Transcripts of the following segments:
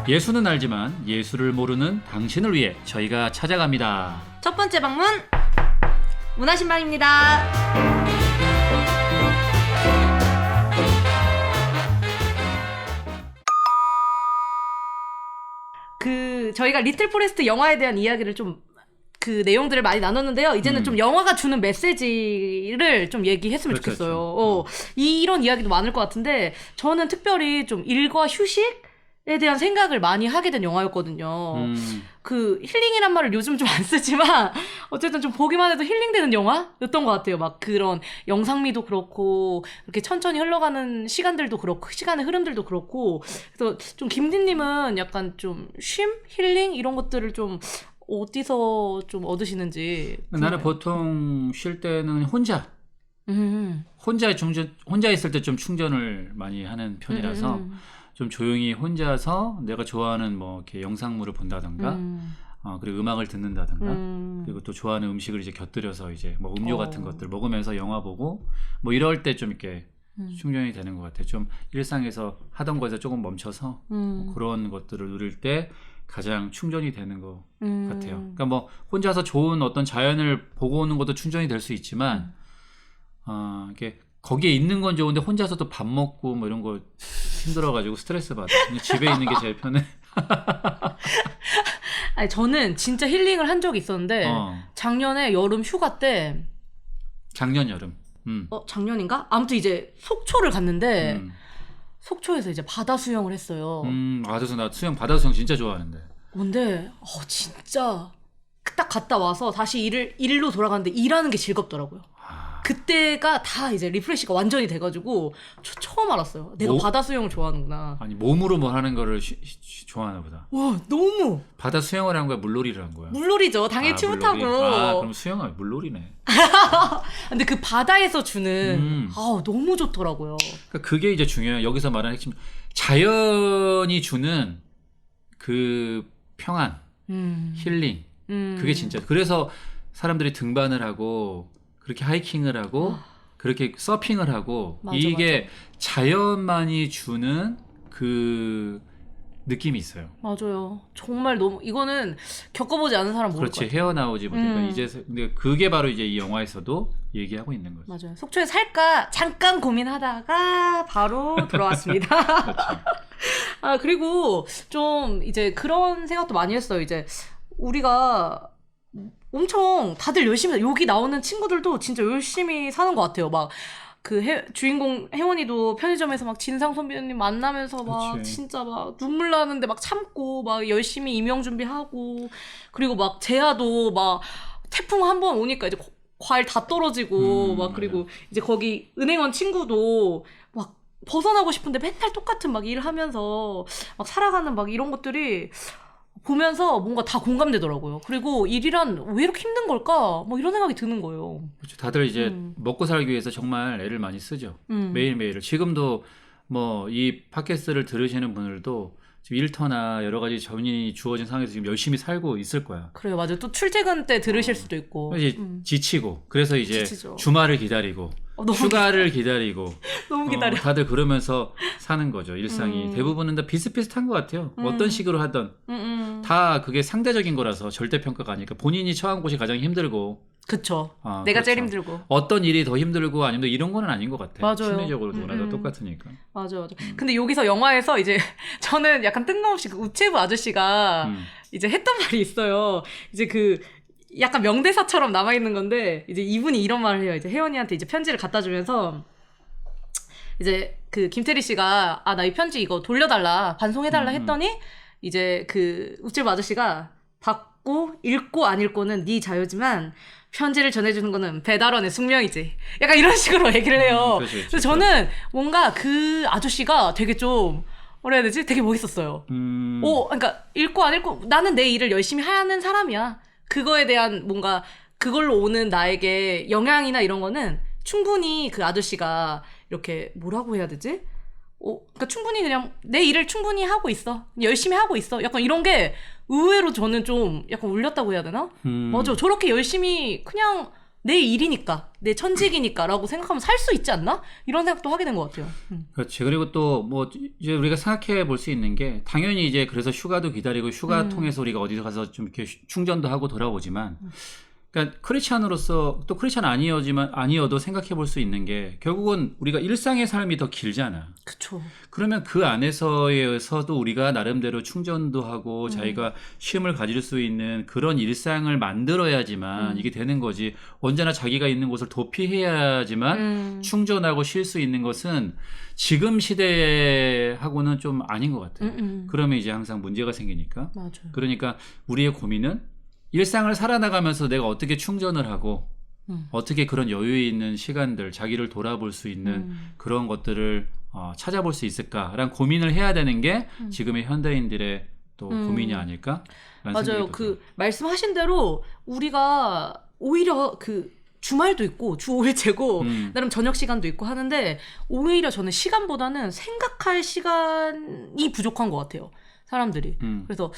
예수는 알지만 예수를 모르는 당신을 위해 저희가 찾아갑니다. 첫 번째 방문 문화신방입니다. 저희가 리틀 포레스트 영화에 대한 이야기를 좀 내용들을 많이 나눴는데요. 이제는 좀 영화가 주는 메시지를 좀 얘기했으면 그렇죠, 좋겠어요. 이런 이야기도 많을 것 같은데 저는 특별히 좀 일과 휴식에 대한 생각을 많이 하게 된 영화였거든요. 힐링이란 말을 요즘 좀 안 쓰지만 어쨌든 좀 보기만 해도 힐링되는 영화였던 것 같아요. 막 그런 영상미도 그렇고 이렇게 천천히 흘러가는 시간들도 그렇고 시간의 흐름들도 그렇고 그래서 좀 김디님은 약간 좀 힐링 이런 것들을 좀 어디서 좀 얻으시는지. 나는 보통 쉴 때는 혼자 있을 때 좀 충전을 많이 하는 편이라서 좀 조용히 혼자서 내가 좋아하는 뭐 이렇게 영상물을 본다던가 그리고 음악을 듣는다던가 그리고 또 좋아하는 음식을 이제 곁들여서 이제 뭐 음료 같은 것들 먹으면서 영화 보고 뭐 이럴 때 좀 이렇게 충전이 되는 것 같아요. 좀 일상에서 하던 거에서 조금 멈춰서 뭐 그런 것들을 누릴 때 가장 충전이 되는 것 같아요. 그러니까 뭐 혼자서 좋은 어떤 자연을 보고 오는 것도 충전이 될 수 있지만 이렇게 거기에 있는 건 좋은데 혼자서도 밥 먹고 뭐 이런 거 힘들어가지고 스트레스 받아. 그냥 집에 있는 게 제일 편해. 아니 저는 진짜 힐링을 한 적이 있었는데 작년에 여름 휴가 때 작년 여름. 작년인가? 아무튼 이제 속초를 갔는데 속초에서 이제 바다 수영을 했어요. 그래서 나 바다 수영 진짜 좋아하는데. 근데 진짜 딱 갔다 와서 다시 일로 돌아가는데 일하는 게 즐겁더라고요. 그때가 다 이제 리프레시가 완전히 돼가지고 처음 알았어요. 내가 바다 수영을 좋아하는구나. 아니 몸으로 뭐 하는 거를 좋아하나 보다. 와 너무. 바다 수영을 한 거야? 물놀이를 한 거야? 물놀이죠. 당연히 튜브 타고. 그럼 수영은 물놀이네. 근데 그 바다에서 주는 너무 좋더라고요. 그러니까 그게 이제 중요해요. 여기서 말하는 핵심 자연이 주는 그 평안, 힐링 그게 진짜. 그래서 사람들이 등반을 하고 그렇게 하이킹을 하고 그렇게 서핑을 하고 이게 자연만이 주는 그 느낌이 있어요. 맞아요. 정말 너무 이거는 겪어보지 않은 사람 모를 것 같아요. 그렇지. 헤어나오지 못하니까 이제 근데 그게 바로 이제 이 영화에서도 얘기하고 있는 거죠. 맞아요. 속초에 살까 잠깐 고민하다가 바로 돌아왔습니다. 그렇죠. 그리고 좀 이제 그런 생각도 많이 했어요. 이제 우리가 엄청 다들 열심히 여기 나오는 친구들도 진짜 열심히 사는 것 같아요. 막 주인공 혜원이도 편의점에서 막 진상 선배님 만나면서 막 그치. 진짜 막 눈물 나는데 막 참고 막 열심히 임용 준비하고 그리고 막 재하도 막 태풍 한 번 오니까 이제 과일 다 떨어지고 막 그리고 이제 거기 은행원 친구도 막 벗어나고 싶은데 맨날 똑같은 막 일하면서 막 살아가는 막 이런 것들이 보면서 뭔가 다 공감되더라고요. 그리고 일이란 왜 이렇게 힘든 걸까? 뭐 이런 생각이 드는 거예요. 그렇죠. 다들 이제 먹고 살기 위해서 정말 애를 많이 쓰죠. 매일매일. 지금도 뭐 이 팟캐스트를 들으시는 분들도 지금 일터나 여러 가지 전이 주어진 상황에서 지금 열심히 살고 있을 거야. 그래요. 맞아요. 또 출퇴근 때 들으실 수도 있고. 이제 지치고 그래서 이제 지치죠. 주말을 기다리고 휴가를 기다리고 너무 기다려. 다들 그러면서 사는 거죠. 일상이. 대부분은 다 비슷비슷한 것 같아요. 어떤 식으로 하든 다 그게 상대적인 거라서 절대평가가 아니니까 본인이 처한 곳이 가장 힘들고 그쵸. 내가 그렇죠. 제일 힘들고. 어떤 일이 더 힘들고 아니면 이런 거는 아닌 것 같아요. 맞아요. 심리적으로 누구나 다 똑같으니까. 맞아요. 근데 여기서 영화에서 이제 저는 약간 뜬금없이 그 우체부 아저씨가 이제 했던 말이 있어요. 이제 약간 명대사처럼 남아있는 건데 이제 이분이 이런 말을 해요. 이제 혜원이한테 이제 편지를 갖다 주면서 이제 김태리 씨가 나 이 편지 이거 돌려달라 반송해달라 했더니 이제 우체부 아저씨가 받고 읽고 안 읽고는 네 자유지만 편지를 전해주는 거는 배달원의 숙명이지. 약간 이런 식으로 얘기를 해요. 그래서 저는 뭔가 그 아저씨가 되게 좀 뭐라 해야 되지? 되게 멋있었어요. 그러니까 읽고 안 읽고 나는 내 일을 열심히 하는 사람이야. 그거에 대한 뭔가 그걸로 오는 나에게 영향이나 이런 거는 충분히 그 아저씨가 이렇게 뭐라고 해야 되지? 그러니까 충분히 그냥 내 일을 충분히 하고 있어. 열심히 하고 있어. 약간 이런 게 의외로 저는 좀 약간 울렸다고 해야 되나? 맞아. 저렇게 열심히 그냥 내 일이니까, 내 천직이니까라고 생각하면 살 수 있지 않나? 이런 생각도 하게 된 것 같아요. 그렇지. 그리고 또 뭐 이제 우리가 생각해 볼 수 있는 게 당연히 이제 그래서 휴가도 기다리고 휴가 통해서 우리가 어디서 가서 좀 이렇게 충전도 하고 돌아오지만 그러니까 크리스찬으로서 또 크리스찬 아니어도 생각해 볼 수 있는 게 결국은 우리가 일상의 삶이 더 길잖아. 그쵸. 그러면 그 안에서도 우리가 나름대로 충전도 하고 자기가 쉼을 가질 수 있는 그런 일상을 만들어야지만 이게 되는 거지. 언제나 자기가 있는 곳을 도피해야지만 충전하고 쉴 수 있는 것은 지금 시대하고는 좀 아닌 것 같아요. 그러면 이제 항상 문제가 생기니까. 맞아요. 그러니까 우리의 고민은 일상을 살아나가면서 내가 어떻게 충전을 하고 어떻게 그런 여유 있는 시간들, 자기를 돌아볼 수 있는 그런 것들을 찾아볼 수 있을까라는 고민을 해야 되는 게 지금의 현대인들의 또 고민이 아닐까? 맞아요. 그 말씀하신 대로 우리가 오히려 그 주말도 있고 주 5일째고 나름 저녁 시간도 있고 하는데 오히려 저는 시간보다는 생각할 시간이 부족한 것 같아요. 사람들이. 그래서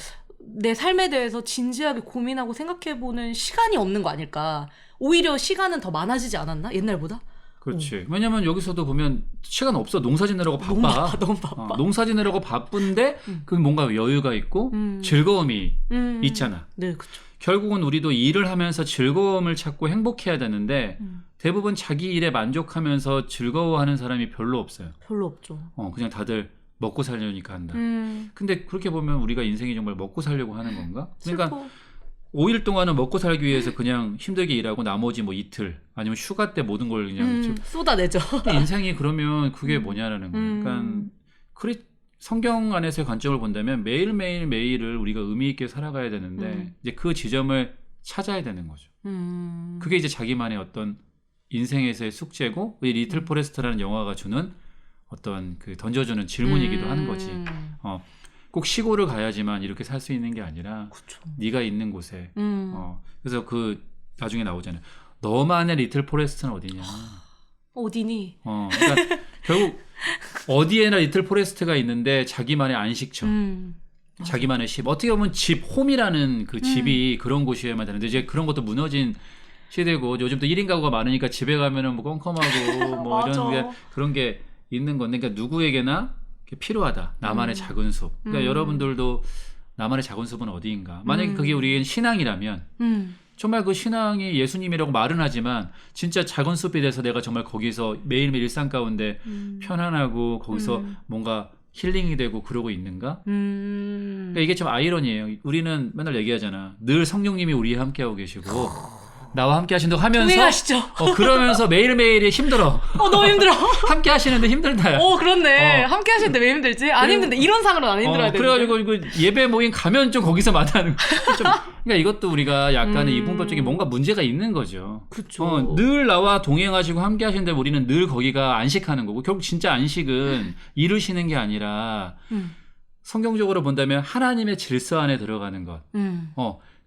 내 삶에 대해서 진지하게 고민하고 생각해보는 시간이 없는 거 아닐까. 오히려 시간은 더 많아지지 않았나? 옛날보다? 그렇지. 왜냐면 여기서도 보면 시간 없어. 농사 지느라고 바빠. 너무 바빠. 농사 지느라고 바쁜데 그 뭔가 여유가 있고 즐거움이 있잖아. 네, 그렇죠. 결국은 우리도 일을 하면서 즐거움을 찾고 행복해야 되는데 대부분 자기 일에 만족하면서 즐거워하는 사람이 별로 없어요. 별로 없죠. 그냥 다들 먹고 살려니까 한다. 근데 그렇게 보면 우리가 인생이 정말 먹고 살려고 하는 건가? 그러니까 슬퍼. 5일 동안은 먹고 살기 위해서 그냥 힘들게 일하고 나머지 뭐 이틀 아니면 휴가 때 모든 걸 그냥 쏟아내죠. 인생이 그러면 그게 뭐냐라는 거예요. 그러니까 성경 안에서의 관점을 본다면 매일매일을 우리가 의미 있게 살아가야 되는데 이제 그 지점을 찾아야 되는 거죠. 그게 이제 자기만의 어떤 인생에서의 숙제고 이 리틀 포레스트라는 영화가 주는 어떤 그 던져주는 질문이기도 하는 거지. 꼭 시골을 가야지만 이렇게 살 수 있는 게 아니라 그쵸. 네가 있는 곳에. 그래서 그 나중에 나오잖아요. 너만의 리틀 포레스트는 어디냐. 어디니? 그러니까 결국 어디에나 리틀 포레스트가 있는데 자기만의 안식처. 자기만의 집. 어떻게 보면 집, 홈이라는 그 집이 그런 곳이어야만 되는데 이제 그런 것도 무너진 시대고 요즘 또 1인 가구가 많으니까 집에 가면은 뭐 껌껌하고 뭐 이런 그런 게 있는 건데 그러니까 누구에게나 필요하다. 나만의 작은 숲. 그러니까 여러분들도 나만의 작은 숲은 어디인가. 만약에 그게 우리의 신앙이라면 정말 그 신앙이 예수님이라고 말은 하지만 진짜 작은 숲이 돼서 내가 정말 거기서 매일매일 일상 가운데 편안하고 거기서 뭔가 힐링이 되고 그러고 있는가? 그러니까 이게 좀 아이러니예요. 우리는 맨날 얘기하잖아. 늘 성령님이 우리와 함께하고 계시고 나와 함께 하신다고 하면서 동행하시죠. 그러면서 매일매일이 힘들어. 너무 힘들어. 함께 하시는데 힘들다. 그렇네. 함께 하시는데 왜 힘들지? 안 힘든데 이런 상으로는 안 힘들어야 되는데. 그래가지고 이거 예배 모임 가면 좀 거기서 만나는 그러니까 이것도 우리가 약간의 이분법적인 뭔가 문제가 있는 거죠. 그렇죠. 늘 나와 동행하시고 함께 하시는데 우리는 늘 거기가 안식하는 거고 결국 진짜 안식은 일을 쉬는 게 아니라 성경적으로 본다면 하나님의 질서 안에 들어가는 것.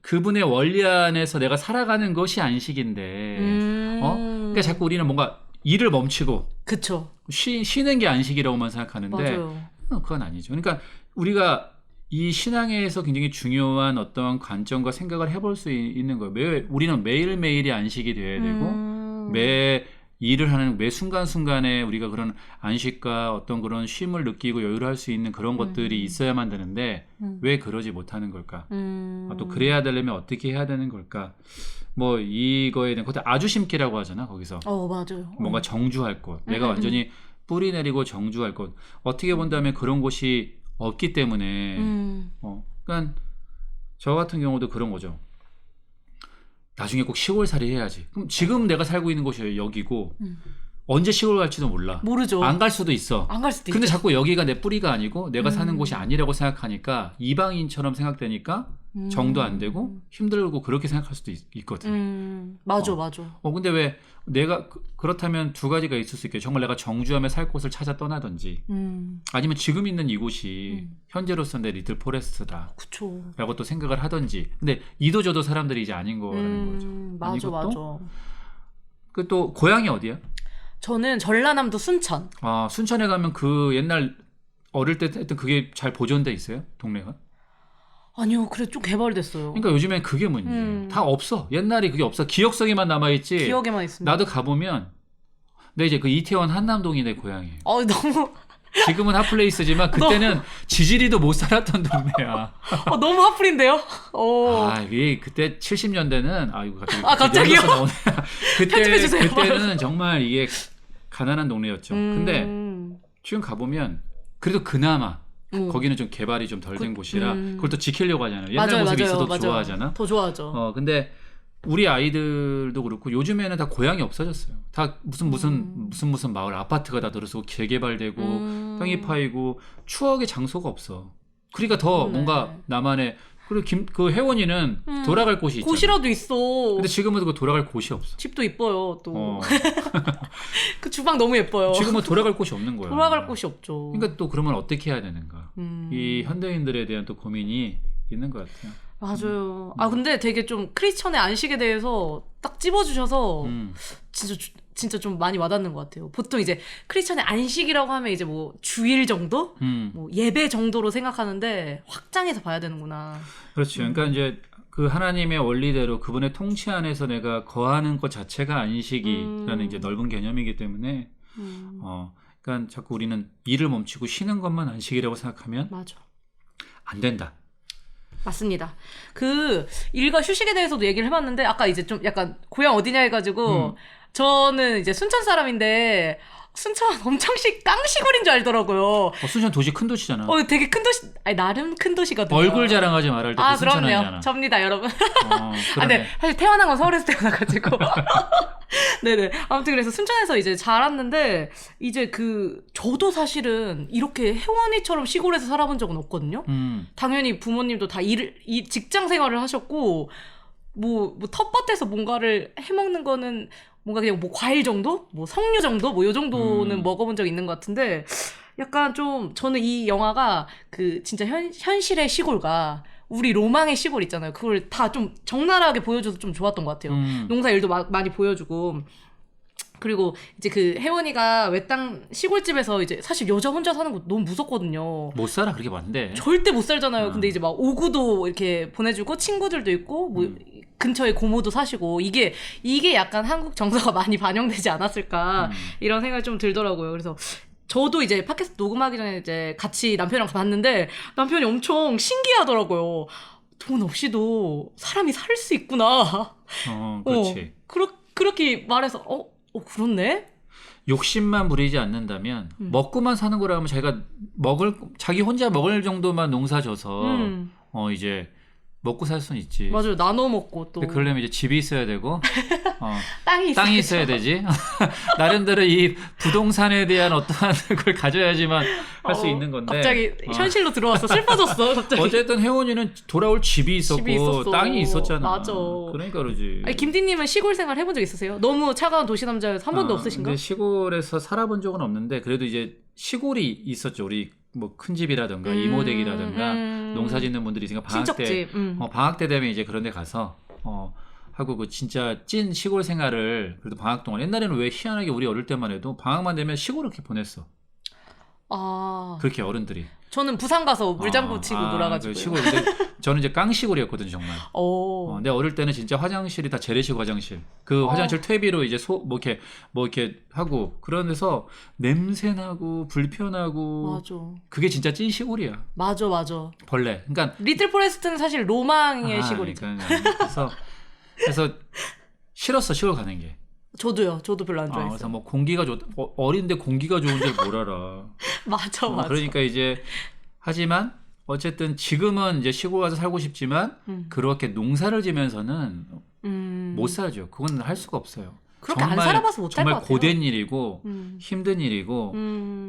그분의 원리 안에서 내가 살아가는 것이 안식인데, 그러니까 자꾸 우리는 뭔가 일을 멈추고, 그쵸. 쉬는 게 안식이라고만 생각하는데, 맞아요. 그건 아니죠. 그러니까 우리가 이 신앙에서 굉장히 중요한 어떤 관점과 생각을 해볼 수 있는 거예요. 우리는 매일매일이 안식이 돼야 되고, 매 일을 하는 매 순간순간에 우리가 그런 안식과 어떤 그런 쉼을 느끼고 여유를 할 수 있는 그런 것들이 있어야만 되는데 왜 그러지 못하는 걸까? 또 그래야 되려면 어떻게 해야 되는 걸까? 뭐 이거에 대한 그것도 아주 심기라고 하잖아 거기서. 맞아요. 뭔가 정주할 곳. 내가 완전히 뿌리 내리고 정주할 곳. 어떻게 본다면 그런 곳이 없기 때문에 그러니까 저 같은 경우도 그런 거죠. 나중에 꼭 시골살이 해야지. 그럼 지금 내가 살고 있는 곳이 여기고 언제 시골 갈지도 몰라. 모르죠. 안 갈 수도 있어. 안 갈 수도 근데 있죠. 자꾸 여기가 내 뿌리가 아니고 내가 사는 곳이 아니라고 생각하니까 이방인처럼 생각되니까 정도 안 되고 힘들고 그렇게 생각할 수도 있거든. 맞아. 근데 왜 내가 그렇다면 두 가지가 있을 수 있겠죠. 정말 내가 정주하며 살 곳을 찾아 떠나든지 아니면 지금 있는 이곳이 현재로서 내 리틀 포레스트다. 그쵸. 라고 또 생각을 하든지. 근데 이도저도 사람들이 이제 아닌 거라는 거죠. 맞아. 그 또 고향이 어디야? 저는 전라남도 순천. 순천에 가면 그 옛날 어릴 때 했던 그게 잘 보존돼 있어요? 동네가? 아니요, 그래 좀 개발됐어요. 그러니까 요즘엔 그게 문제예요. 다 없어. 옛날에 그게 없어. 기억성에만 남아있지. 기억에만 있습니다. 나도 가보면 근데 이제 그 이태원 한남동이 내 고향이에요. 너무 지금은 핫플레이스지만 그때는 지지리도 못 살았던 동네야. 너무 핫플인데요? 이게 그때 70년대는 이거 갑자기요? 나오네. 편집해주세요. 그때는 정말 이게 가난한 동네였죠. 근데 지금 가보면 그래도 그나마 거기는 좀 개발이 좀 덜 된 곳이라 그걸 또 지키려고 하잖아요. 옛날 모습이 있어도 좋아하잖아. 더 좋아하죠. 근데 우리 아이들도 그렇고 요즘에는 다 고향이 없어졌어요. 다 무슨 마을 아파트가 다 들어서고 재개발되고 땅이 파이고 추억의 장소가 없어. 그러니까 더 뭔가 나만의 그리고 그 혜원이는 돌아갈 곳이 있잖아. 곳이라도 있어. 근데 지금은 그 돌아갈 곳이 없어. 집도 이뻐요 또. 그 주방 너무 예뻐요. 지금은 돌아갈 곳이 없는 거야. 돌아갈 곳이 없죠. 그러니까 또 그러면 어떻게 해야 되는가. 이 현대인들에 대한 또 고민이 있는 것 같아요. 맞아요. 근데 되게 좀 크리스천의 안식에 대해서 딱 찝어주셔서 진짜 좀 많이 와닿는 것 같아요. 보통 이제 크리스천의 안식이라고 하면 이제 뭐 주일 정도? 뭐 예배 정도로 생각하는데 확장해서 봐야 되는구나. 그렇죠. 그러니까 이제 그 하나님의 원리대로 그분의 통치 안에서 내가 거하는 것 자체가 안식이라는 이제 넓은 개념이기 때문에 그러니까 자꾸 우리는 일을 멈추고 쉬는 것만 안식이라고 생각하면 맞아. 안 된다. 맞습니다. 그 일과 휴식에 대해서도 얘기를 해봤는데 아까 이제 좀 약간 고향 어디냐 해가지고 저는 이제 순천 사람인데 순천 엄청 깡시골인 줄 알더라고요. 순천 도시 큰 도시잖아. 되게 큰 도시, 나름 큰 도시거든요. 얼굴 자랑하지 말할 때 순천 아니잖아. 그럼요. 접니다, 여러분. 네. 사실 태어난 건 서울에서 태어나가지고. 네네. 아무튼 그래서 순천에서 이제 자랐는데 이제 저도 사실은 이렇게 혜원이처럼 시골에서 살아본 적은 없거든요. 당연히 부모님도 다 직장 생활을 하셨고 뭐 텃밭에서 뭔가를 해먹는 거는 뭔가 그냥 뭐 과일 정도? 뭐 석류 정도? 뭐 요 정도는 먹어본 적 있는 것 같은데 약간 좀 저는 이 영화가 진짜 현실의 시골과 우리 로망의 시골 있잖아요. 그걸 다 좀 적나라하게 보여줘서 좀 좋았던 것 같아요. 농사 일도 많이 보여주고 그리고 이제 혜원이가 외땅 시골집에서 이제 사실 여자 혼자 사는 거 너무 무섭거든요. 못 살아 그렇게 많은데. 절대 못 살잖아요. 근데 이제 막 오구도 이렇게 보내주고 친구들도 있고 뭐 근처에 고모도 사시고 이게 약간 한국 정서가 많이 반영되지 않았을까 이런 생각이 좀 들더라고요. 그래서 저도 이제 팟캐스트 녹음하기 전에 이제 같이 남편이랑 봤는데 남편이 엄청 신기하더라고요. 돈 없이도 사람이 살 수 있구나. 그렇지. 그렇게 말해서 그렇네? 욕심만 부리지 않는다면 먹고만 사는 거라면 자기 혼자 먹을 정도만 농사 져서 이제 먹고 살 수는 있지. 맞아요. 나눠 먹고 또. 그러려면 이제 집이 있어야 되고 땅이 있어야 되지. 나름대로 이 부동산에 대한 어떠한 걸 가져야지만 할 수 있는 건데. 갑자기 현실로 들어왔어. 슬퍼졌어. 갑자기. 어쨌든 혜원이는 돌아올 집이 있었고 땅이 있었잖아. 맞아. 그러니까 그러지. 김디님은 시골 생활 해본 적 있으세요? 너무 차가운 도시 남자여서 한 번도 없으신가? 근데 시골에서 살아본 적은 없는데 그래도 이제 시골이 있었죠. 우리 뭐 큰 집이라든가 이모댁이라든가 농사 짓는 분들이 있으니까 방학 때 되면 이제 그런 데 가서 하고 진짜 찐 시골 생활을 그래도 방학 동안 옛날에는 왜 희한하게 우리 어릴 때만 해도 방학만 되면 시골 이렇게 보냈어. 그렇게 어른들이. 저는 부산 가서 물장구 치고 놀아가지고. 시골. 근데 저는 이제 깡시골이었거든요, 정말. 내 어릴 때는 진짜 화장실이 다 재래식 화장실. 화장실 퇴비로 이제 뭐 이렇게 하고 그런 데서 냄새 나고 불편하고. 맞아. 그게 진짜 찐 시골이야. 맞아. 벌레. 그러니까 리틀 포레스트는 사실 로망의 시골이죠. 그래서 싫었어 시골 가는 게. 저도 별로 안 좋아했어요. 그래서 뭐 공기가 어린데 공기가 좋은 줄 뭘 알아. 맞아. 그러니까 이제 하지만 어쨌든 지금은 이제 시골 가서 살고 싶지만 그렇게 농사를 지면서는 못 살죠. 그건 할 수가 없어요. 그렇게 안 살아봐서 못 할 것 같아요. 정말 고된 일이고 힘든 일이고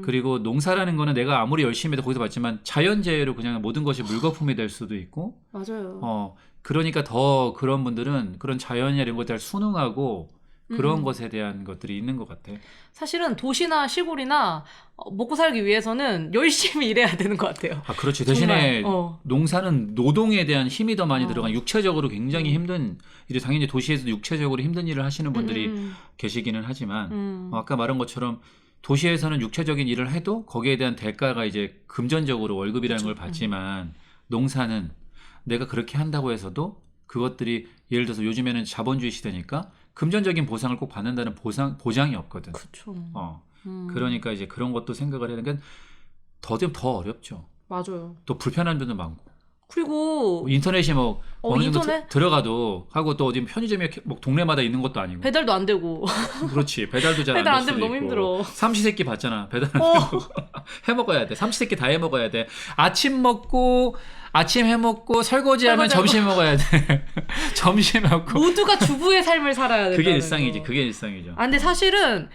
그리고 농사라는 거는 내가 아무리 열심히 해도 거기서 봤지만 자연재해로 그냥 모든 것이 물거품이 될 수도 있고 맞아요. 그러니까 더 그런 분들은 그런 자연이나 이런 것들 순응하고 그런 것에 대한 것들이 있는 것 같아. 사실은 도시나 시골이나 먹고 살기 위해서는 열심히 일해야 되는 것 같아요. 그렇지. 대신에 농사는 노동에 대한 힘이 더 많이 들어간 육체적으로 굉장히 힘든 일이 당연히 도시에서도 육체적으로 힘든 일을 하시는 분들이 계시기는 하지만 아까 말한 것처럼 도시에서는 육체적인 일을 해도 거기에 대한 대가가 이제 금전적으로 월급이라는 걸 받지만 농사는 내가 그렇게 한다고 해서도 그것들이 예를 들어서 요즘에는 자본주의 시대니까 금전적인 보상을 꼭 받는다는 보장이 없거든. 그쵸. 그러니까 이제 그런 것도 생각을 해야 되는 게 더디면 더 어렵죠. 맞아요. 또 불편한 점도 많고. 그리고 인터넷이 뭐 어느 정도 인터넷? 들어가도 하고 또 어디 편의점이 뭐 동네마다 있는 것도 아니고. 배달도 안 되고. 그렇지. 배달도 잘 안 배달 될 안 되면 수도 너무 있고. 힘들어. 삼시세끼 받잖아. 배달 안 되고. 해 먹어야 돼. 삼시세끼 다 해 먹어야 돼. 아침 해 먹고 설거지하면 점심 먹어야 돼. 점심 먹고. 모두가 주부의 삶을 살아야 된다. 그게 일상이지. 그게 일상이죠. 아, 근데 사실은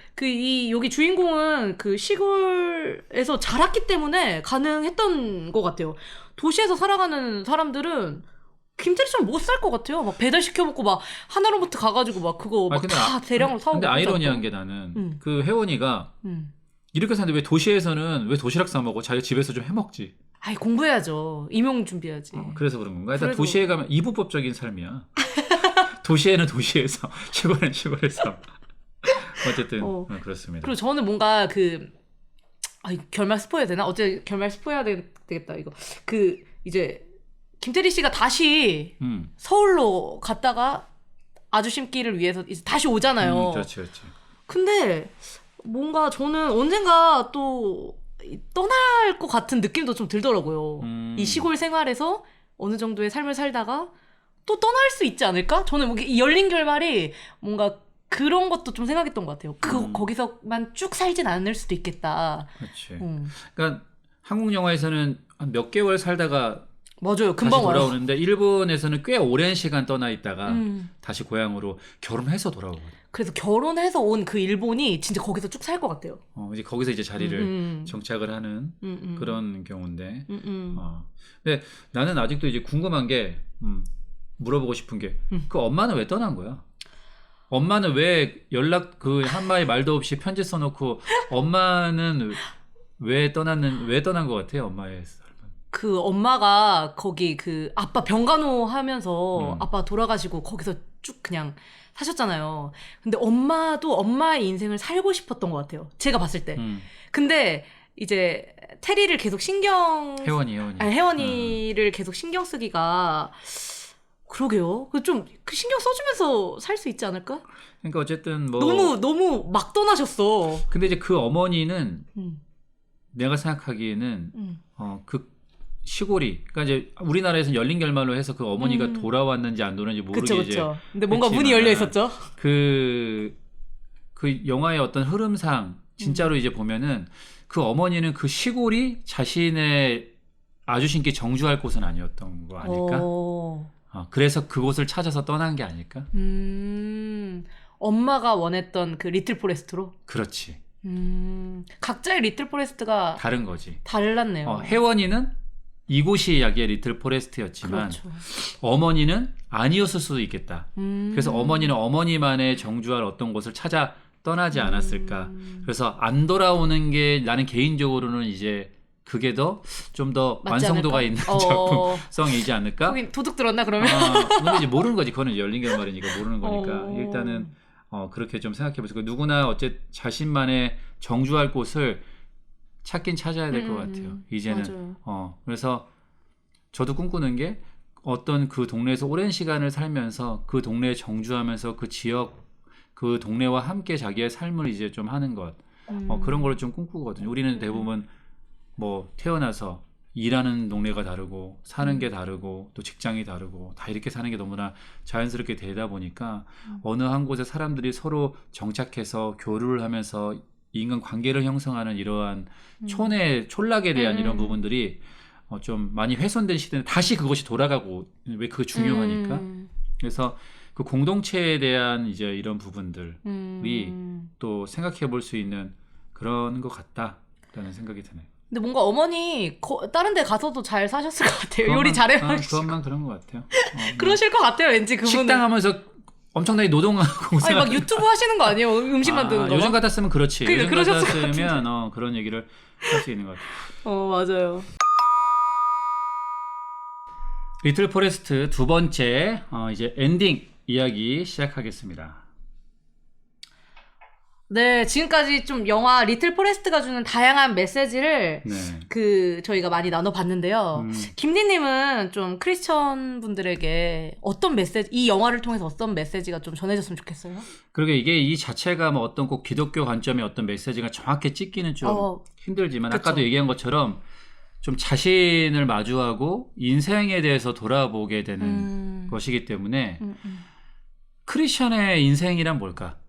여기 주인공은 그 시골에서 자랐기 때문에 가능했던 것 같아요. 도시에서 살아가는 사람들은 김태리처럼 못 살 것 같아요. 막 배달 시켜 먹고 막 하나로마트 가가지고 막 그거 막 다 대량으로 사오고. 근데 아이러니한 게 나는 그 혜원이가 이렇게 사는데 왜 도시에서는 왜 도시락 사 먹어? 자기 집에서 좀 해 먹지. 아이, 공부해야죠. 임용 준비해야지. 그래서 그런 건가? 일단 그래도... 도시에 가면 이부법적인 삶이야. 도시에는 도시에서, 시골은 시골에서. 어쨌든 그렇습니다. 그리고 저는 뭔가 결말 스포해야 되나? 어째 결말 스포해야 되겠다 이거. 이제 김태리 씨가 다시 서울로 갔다가 아주심길을 위해서 이제 다시 오잖아요. 그렇지, 그렇지. 근데 뭔가 저는 언젠가 또 떠날 것 같은 느낌도 좀 들더라고요. 이 시골 생활에서 어느 정도의 삶을 살다가 또 떠날 수 있지 않을까? 저는 이 열린 결말이 뭔가 그런 것도 좀 생각했던 것 같아요. 거기서만 쭉 살진 않을 수도 있겠다. 그렇지. 그러니까 한국 영화에서는 한 몇 개월 살다가 맞아요. 금방 다시 돌아오는데 와요. 일본에서는 꽤 오랜 시간 떠나 있다가 다시 고향으로 결혼해서 돌아오거든. 그래서 결혼해서 온 그 일본이 진짜 거기서 쭉 살 것 같아요. 이제 거기서 이제 자리를 정착을 하는 그런 경우인데. 근데 나는 아직도 이제 궁금한 게 물어보고 싶은 게 그 엄마는 왜 떠난 거야? 엄마는 왜 한마디 말도 없이 편지 써놓고 엄마는 왜 떠난 것 같아요? 엄마의 삶은. 그 엄마가 거기 아빠 병간호 하면서 아빠 돌아가시고 거기서 쭉 그냥 사셨잖아요. 근데 엄마도 엄마의 인생을 살고 싶었던 것 같아요. 제가 봤을 때. 근데 이제 테리를 계속 혜원이를 계속 신경 쓰기가 그러게요. 좀 신경 써주면서 살 수 있지 않을까? 그러니까 어쨌든 뭐 너무 막 떠나셨어. 근데 이제 그 어머니는 내가 생각하기에는 그 시골이 그러니까 이제 우리나라에서는 열린 결말로 해서 그 어머니가 돌아왔는지 안 돌아왔는지 모르게 그쵸. 근데 뭔가 문이 열려 있었죠. 그 영화의 어떤 흐름상 진짜로 이제 보면은 그 어머니는 그 시골이 자신의 아주신께 정주할 곳은 아니었던 거 아닐까? 그래서 그곳을 찾아서 떠난 게 아닐까? 엄마가 원했던 그 리틀 포레스트로? 그렇지. 각자의 리틀 포레스트가 다른 거지. 달랐네요. 혜원이는 이곳이 자기의 리틀 포레스트였지만 그렇죠. 어머니는 아니었을 수도 있겠다. 그래서 어머니는 어머니만의 정주할 어떤 곳을 찾아 떠나지 않았을까. 그래서 안 돌아오는 게 나는 개인적으로는 이제 그게 좀 더 완성도가 있는 작품성이지 않을까? 거긴 도둑 들었나 그러면? 근데 이제 모르는 거지. 그거는 열린 결말이니까 모르는 거니까 일단은 그렇게 좀 생각해보세요. 누구나 자신만의 정주할 곳을 찾긴 찾아야 될 것 같아요. 이제는. 그래서 저도 꿈꾸는 게 어떤 그 동네에서 오랜 시간을 살면서 그 동네에 정주하면서 그 지역, 그 동네와 함께 자기의 삶을 이제 좀 하는 것. 그런 걸 좀 꿈꾸거든요. 우리는 대부분 뭐 태어나서 일하는 동네가 다르고 사는 게 다르고 또 직장이 다르고 다 이렇게 사는 게 너무나 자연스럽게 되다 보니까 어느 한 곳에 사람들이 서로 정착해서 교류를 하면서 인간 관계를 형성하는 이러한 촌락에 대한 이런 부분들이 좀 많이 훼손된 시대는 다시 그것이 돌아가고 왜 그게 중요하니까 그래서 그 공동체에 대한 이제 이런 부분들이 또 생각해 볼 수 있는 그런 것 같다라는 생각이 드네요. 근데 뭔가 어머니 다른 데 가서도 잘 사셨을 것 같아요. 요리 잘해가지고. 그것만 그런 것 같아요. 그러실 것 같아요. 왠지 그분은. 식당 하면서 엄청나게 노동하고 아니 막 유튜브 하시는 거 아니에요? 음식 만드는 거. 요즘 같았으면 그렇지. 그러니까 요즘 같았으면 그런 얘기를 할 수 있는 것 같아요. 맞아요. 리틀 포레스트 두 번째 이제 엔딩 이야기 시작하겠습니다. 네, 지금까지 좀 영화 리틀 포레스트가 주는 다양한 메시지를 네. 저희가 많이 나눠봤는데요. 김디님은 좀 크리스천 분들에게 어떤 메시지, 이 영화를 통해서 어떤 메시지가 좀 전해졌으면 좋겠어요? 그러게 이게 이 자체가 뭐 어떤 꼭 기독교 관점의 어떤 메시지가 정확히 찍기는 좀 힘들지만 그쵸. 아까도 얘기한 것처럼 좀 자신을 마주하고 인생에 대해서 돌아보게 되는 것이기 때문에 크리스천의 인생이란 뭘까?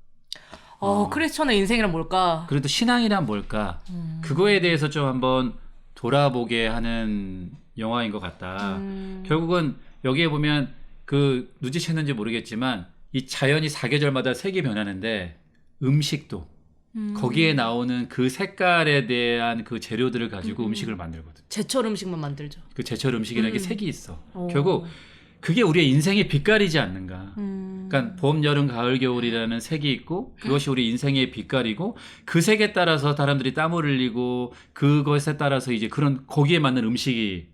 크리스천의 인생이란 뭘까? 그래도 신앙이란 뭘까? 그거에 대해서 좀 한번 돌아보게 하는 영화인 것 같다. 결국은 여기에 보면 그 누지셨는지 모르겠지만 이 자연이 사계절마다 색이 변하는데 음식도 거기에 나오는 그 색깔에 대한 그 재료들을 가지고 음식을 만들거든. 제철 음식만 만들죠. 그 제철 음식이라는 게 색이 있어. 결국 그게 우리의 인생의 빛깔이지 않는가. 그러니까 봄, 여름, 가을, 겨울이라는 색이 있고 그것이 우리 인생의 빛깔이고 그 색에 따라서 사람들이 땀을 흘리고 그것에 따라서 이제 그런 거기에 맞는 음식이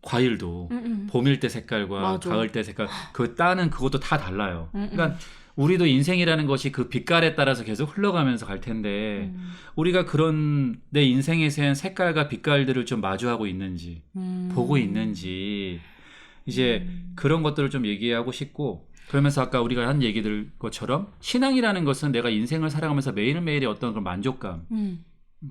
과일도 봄일 때 색깔과 맞아. 가을 때 색깔 그 따는 그것도 다 달라요. 그러니까 우리도 인생이라는 것이 그 빛깔에 따라서 계속 흘러가면서 갈 텐데 우리가 그런 내 인생에서의 색깔과 빛깔들을 좀 마주하고 있는지 보고 있는지 이제 그런 것들을 좀 얘기하고 싶고 그러면서 아까 우리가 한 얘기들 것처럼 신앙이라는 것은 내가 인생을 살아가면서 매일매일의 어떤 그런 만족감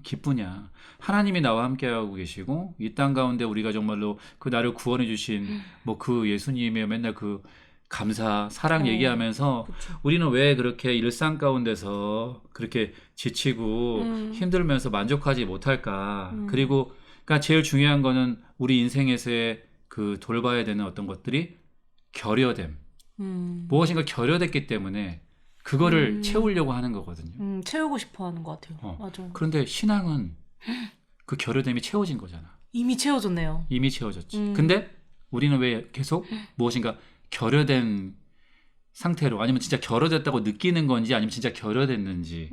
기쁘냐 하나님이 나와 함께하고 계시고 이 땅 가운데 우리가 정말로 그 나를 구원해 주신 뭐 그 예수님의 맨날 그 감사 사랑 얘기하면서 그쵸. 우리는 왜 그렇게 일상 가운데서 그렇게 지치고 힘들면서 만족하지 못할까 그리고 그러니까 제일 중요한 거는 우리 인생에서의 그 돌봐야 되는 어떤 것들이 결여됨 무엇인가 결여됐기 때문에 그거를 채우려고 하는 거거든요. 채우고 싶어 하는 것 같아요. 맞아. 그런데 신앙은 그 결여됨이 채워진 거잖아. 이미 채워졌네요. 이미 채워졌지. 근데 우리는 왜 계속 무엇인가 결여된 상태로 아니면 진짜 결여됐다고 느끼는 건지 아니면 진짜 결여됐는지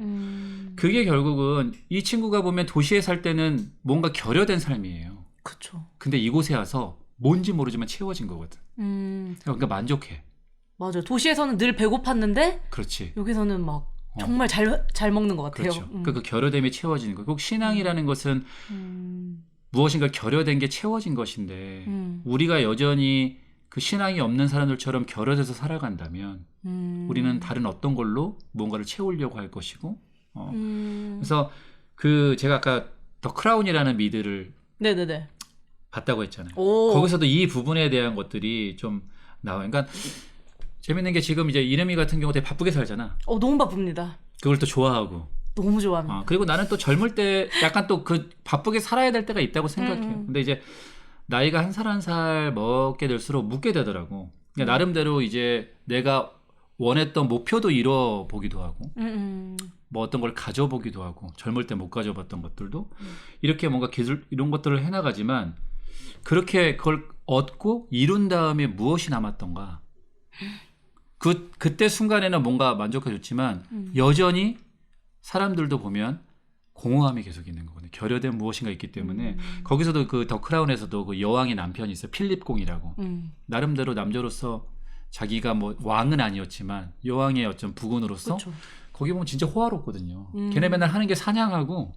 그게 결국은 이 친구가 보면 도시에 살 때는 뭔가 결여된 삶이에요. 그쵸. 근데 이곳에 와서 뭔지 모르지만 채워진 거거든. 그러니까 만족해. 맞아요. 도시에서는 늘 배고팠는데 그렇지. 여기서는 막 정말 잘 먹는 것 같아요. 그렇죠. 그러니까 그 결여됨이 채워지는 거예요. 꼭 신앙이라는 것은 무엇인가 결여된 게 채워진 것인데 우리가 여전히 그 신앙이 없는 사람들처럼 결여돼서 살아간다면 우리는 다른 어떤 걸로 무언가를 채우려고 할 것이고 그래서 그 제가 아까 더 크라운이라는 미드를 네네네. 봤다고 했잖아요. 오. 거기서도 이 부분에 대한 것들이 좀 나와요. 그러니까 재밌는 게 지금 이제 이름이 같은 경우 되게 바쁘게 살잖아. 너무 바쁩니다. 그걸 또 좋아하고. 너무 좋아합니다. 그리고 나는 또 젊을 때 약간 또 그 바쁘게 살아야 될 때가 있다고 생각해요. 근데 이제 나이가 한 살 한 살 먹게 될수록 묻게 되더라고. 그러니까 나름대로 이제 내가 원했던 목표도 이뤄보기도 하고 뭐 어떤 걸 가져보기도 하고 젊을 때 못 가져봤던 것들도 이렇게 뭔가 기술 이런 것들을 해나가지만 그렇게 그걸 얻고 이룬 다음에 무엇이 남았던가 그때 순간에는 뭔가 만족해줬지만 여전히 사람들도 보면 공허함이 계속 있는 거거든요. 결여된 무엇인가 있기 때문에 거기서도 그 더 크라운에서도 그 여왕의 남편이 있어요. 필립 공이라고 나름대로 남자로서 자기가 뭐 왕은 아니었지만 여왕의 어떤 부군으로서 그쵸. 거기 보면 진짜 호화롭거든요. 걔네 맨날 하는 게 사냥하고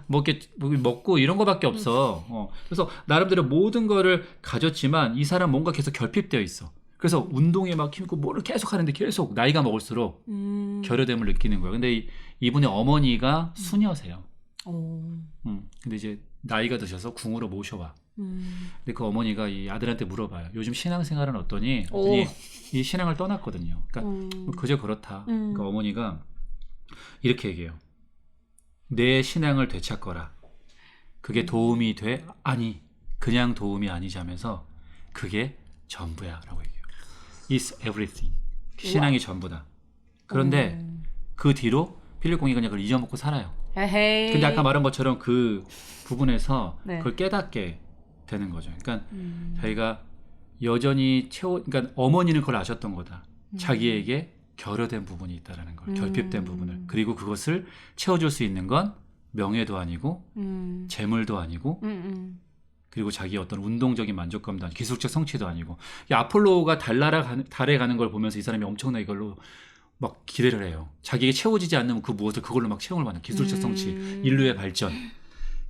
뭐 이렇게 먹고 이런 거밖에 없어. 그래서 나름대로 모든 거를 가졌지만 이 사람 뭔가 계속 결핍되어 있어. 그래서 운동에 막 힘있고 뭐를 계속 하는데 계속 나이가 먹을수록 결여됨을 느끼는 거야. 근데 이분의 어머니가 수녀세요. 근데 이제 나이가 드셔서 궁으로 모셔와. 근데 그 어머니가 이 아들한테 물어봐요. 요즘 신앙생활은 어떠니? 그랬더니 이 신앙을 떠났거든요. 그러니까 그저 그렇다. 그러니까 어머니가 이렇게 얘기해요. 내 신앙을 되찾거라. 그게 도움이 돼? 아니, 그냥 도움이 아니자면서 그게 전부야 라고 얘기해요. It's everything. 신앙이 전부다. 그런데 그 뒤로 필립 공이 그냥 그걸 잊어먹고 살아요. 에헤이. 근데 아까 말한 것처럼 그 부분에서 네. 그걸 깨닫게 되는 거죠. 그러니까 자기가 여전히 그러니까 어머니는 그걸 아셨던 거다. 자기에게 결여된 부분이 있다라는 걸, 결핍된 부분을. 그리고 그것을 채워줄 수 있는 건 명예도 아니고 재물도 아니고 그리고 자기의 어떤 운동적인 만족감도 아니고 기술적 성취도 아니고 이 아폴로가 달에 가는 걸 보면서 이 사람이 엄청나게 이걸로 막 기대를 해요. 자기에게 채워지지 않는 그 무엇을 그걸로 막 체험을 받는 기술적 성취, 인류의 발전.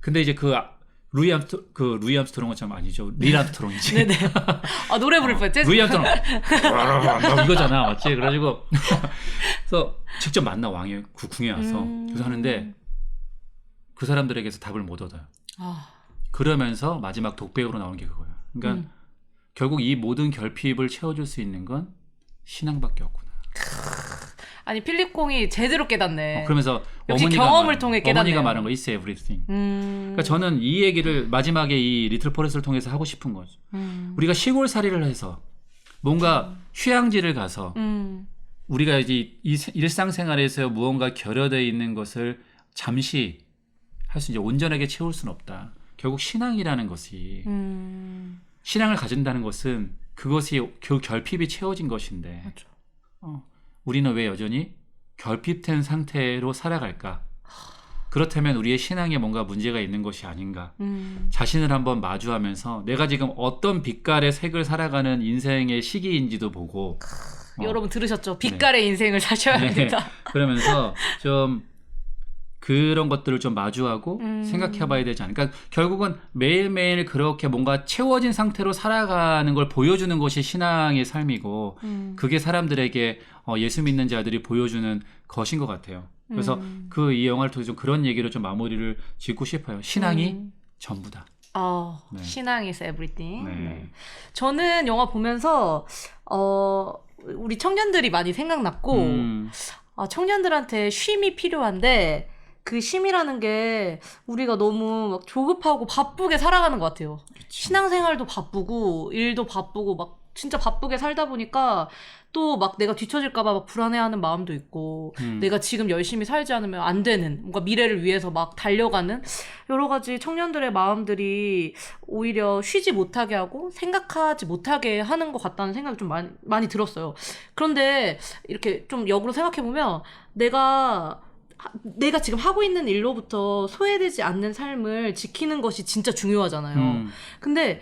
근데 이제 루이 암스트롱은 참 아니죠. 릴 암스트롱이지. 네네. 아, 노래 부를 뻔했지? 루이 암스트롱. 이거잖아. 맞지? 그래가지고 그래서 직접 만나 왕의 궁에 와서 그래서 하는데 그 사람들에게서 답을 못 얻어요. 그러면서 마지막 독배우로 나오는 게 그거예요. 그러니까 결국 이 모든 결핍을 채워줄 수 있는 건 신앙밖에 없구나. 아니 필립 공이 제대로 깨닫네. 그러면서 역시 경험을 통해 깨닫네요. 어머니가 말한 거 It's everything. 그러니까 저는 이 얘기를 마지막에 이 리틀 포레스트를 통해서 하고 싶은 거죠. 우리가 시골살이를 해서 뭔가 휴양지를 가서 우리가 이제 이 일상생활에서 무언가 결여되어 있는 것을 잠시 할 수 이제 온전하게 채울 수는 없다. 결국 신앙이라는 것이 신앙을 가진다는 것은 그것이 그 결핍이 채워진 것인데 맞죠. 우리는 왜 여전히 결핍된 상태로 살아갈까? 그렇다면 우리의 신앙에 뭔가 문제가 있는 것이 아닌가? 자신을 한번 마주하면서 내가 지금 어떤 빛깔의 색을 살아가는 인생의 시기인지도 보고 여러분 들으셨죠? 빛깔의 인생을 사셔야 합니다. 그러면서 좀 그런 것들을 좀 마주하고 생각해봐야 되지 않을까? 그러니까 결국은 매일매일 그렇게 뭔가 채워진 상태로 살아가는 걸 보여주는 것이 신앙의 삶이고 그게 사람들에게 예수 믿는 자들이 보여주는 것인 것 같아요. 그래서 이 영화를 통해서 좀 그런 얘기로 좀 마무리를 짓고 싶어요. 신앙이 전부다. 네. 신앙 is everything. 네. 네. 저는 영화 보면서 우리 청년들이 많이 생각났고 청년들한테 쉼이 필요한데 그 쉼이라는 게 우리가 너무 막 조급하고 바쁘게 살아가는 것 같아요. 그쵸. 신앙생활도 바쁘고 일도 바쁘고 막 진짜 바쁘게 살다 보니까 또 막 내가 뒤처질까봐 막 불안해하는 마음도 있고 내가 지금 열심히 살지 않으면 안 되는 뭔가 미래를 위해서 막 달려가는 여러 가지 청년들의 마음들이 오히려 쉬지 못하게 하고 생각하지 못하게 하는 것 같다는 생각이 좀 많이 들었어요. 그런데 이렇게 좀 역으로 생각해보면 내가 지금 하고 있는 일로부터 소외되지 않는 삶을 지키는 것이 진짜 중요하잖아요. 근데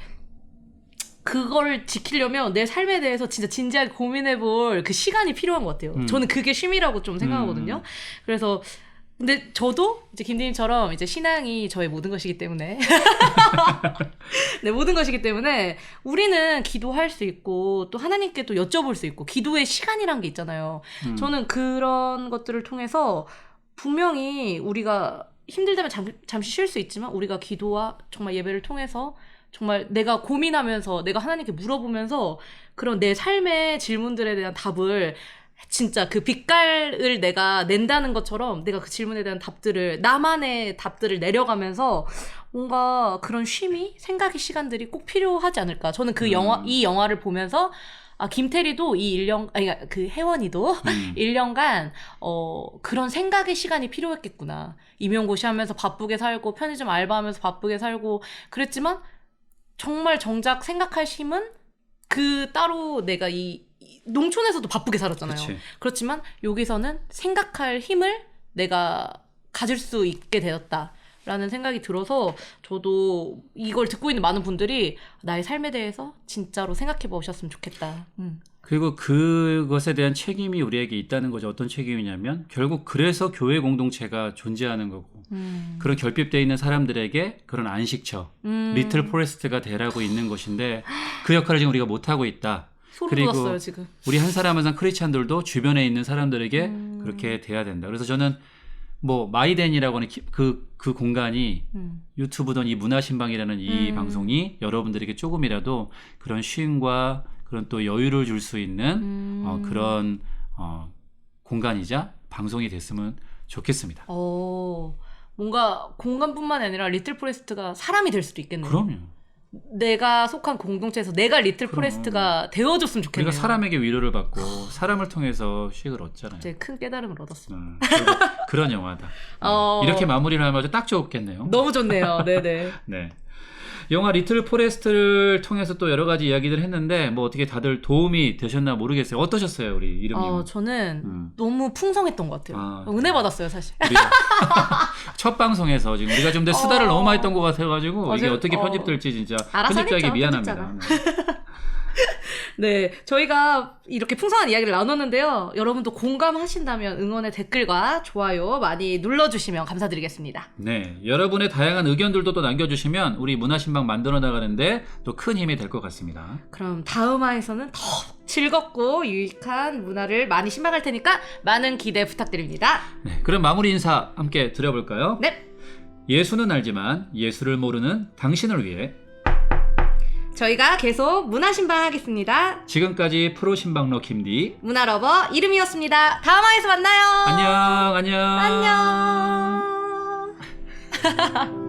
그걸 지키려면 내 삶에 대해서 진짜 진지하게 고민해볼 그 시간이 필요한 것 같아요. 저는 그게 쉼이라고 좀 생각하거든요. 그래서 근데 저도 이제 김디님처럼 이제 신앙이 저의 모든 것이기 때문에 네, 모든 것이기 때문에 우리는 기도할 수 있고 또 하나님께 또 여쭤볼 수 있고 기도의 시간이란 게 있잖아요. 저는 그런 것들을 통해서 분명히 우리가 힘들다면 잠시 쉴 수 있지만 우리가 기도와 정말 예배를 통해서 정말 내가 고민하면서 내가 하나님께 물어보면서 그런 내 삶의 질문들에 대한 답을 진짜 그 빛깔을 내가 낸다는 것처럼 내가 그 질문에 대한 답들을 나만의 답들을 내려가면서 뭔가 그런 쉼이 생각의 시간들이 꼭 필요하지 않을까. 저는 이 영화를 보면서 김태리도 그 혜원이도 1년간 그런 생각의 시간이 필요했겠구나. 임용고시 하면서 바쁘게 살고 편의점 알바하면서 바쁘게 살고 그랬지만 정말 정작 생각할 힘은 따로 내가 이 농촌에서도 바쁘게 살았잖아요. 그치. 그렇지만 여기서는 생각할 힘을 내가 가질 수 있게 되었다라는 생각이 들어서 저도 이걸 듣고 있는 많은 분들이 나의 삶에 대해서 진짜로 생각해 보셨으면 좋겠다. 그리고 그것에 대한 책임이 우리에게 있다는 거죠. 어떤 책임이냐면 결국 그래서 교회 공동체가 존재하는 거고 그런 결핍되어 있는 사람들에게 그런 안식처, 리틀 포레스트가 되라고 있는 것인데 그 역할을 지금 우리가 못하고 있다. 소름 돋았어요 지금. 우리 한 사람 한 사람 크리스찬들도 주변에 있는 사람들에게 그렇게 돼야 된다. 그래서 저는 마이덴이라고 하는 그 공간이 유튜브든 이 문화신방이라는 이 방송이 여러분들에게 조금이라도 그런 쉼과 그런 또 여유를 줄 수 있는 그런 공간이자 방송이 됐으면 좋겠습니다. 뭔가 공간뿐만 아니라 리틀 포레스트가 사람이 될 수도 있겠네요. 그럼요. 내가 속한 공동체에서 내가 리틀 포레스트가 되어줬으면 좋겠네요. 우리가 사람에게 위로를 받고 사람을 통해서 수익을 얻잖아요. 이제 큰 깨달음을 얻었어요. 그런 영화다. 이렇게 마무리를 하면 아주 딱 좋겠네요. 너무 좋네요. 네네. 네. 영화 리틀 포레스트를 통해서 또 여러 가지 이야기들 했는데 어떻게 다들 도움이 되셨나 모르겠어요. 어떠셨어요, 우리 이름님? 저는 너무 풍성했던 것 같아요. 은혜 받았어요, 사실. 첫 방송에서 지금 우리가 좀 더 수다를 너무 많이 떤 것 같아가지고 이게 어떻게 편집될지 진짜 편집자에게 미안합니다. 네, 저희가 이렇게 풍성한 이야기를 나눴는데요. 여러분도 공감하신다면 응원의 댓글과 좋아요 많이 눌러주시면 감사드리겠습니다. 네, 여러분의 다양한 의견들도 또 남겨주시면 우리 문화신방 만들어 나가는데 또 큰 힘이 될 것 같습니다. 그럼 다음 화에서는 더 즐겁고 유익한 문화를 많이 신방할 테니까 많은 기대 부탁드립니다. 네, 그럼 마무리 인사 함께 드려볼까요? 네, 예수는 알지만 예수를 모르는 당신을 위해 저희가 계속 문화 신방하겠습니다. 지금까지 프로 신방러 김디 문화러버 이름이었습니다. 다음 화에서 만나요. 안녕. 안녕.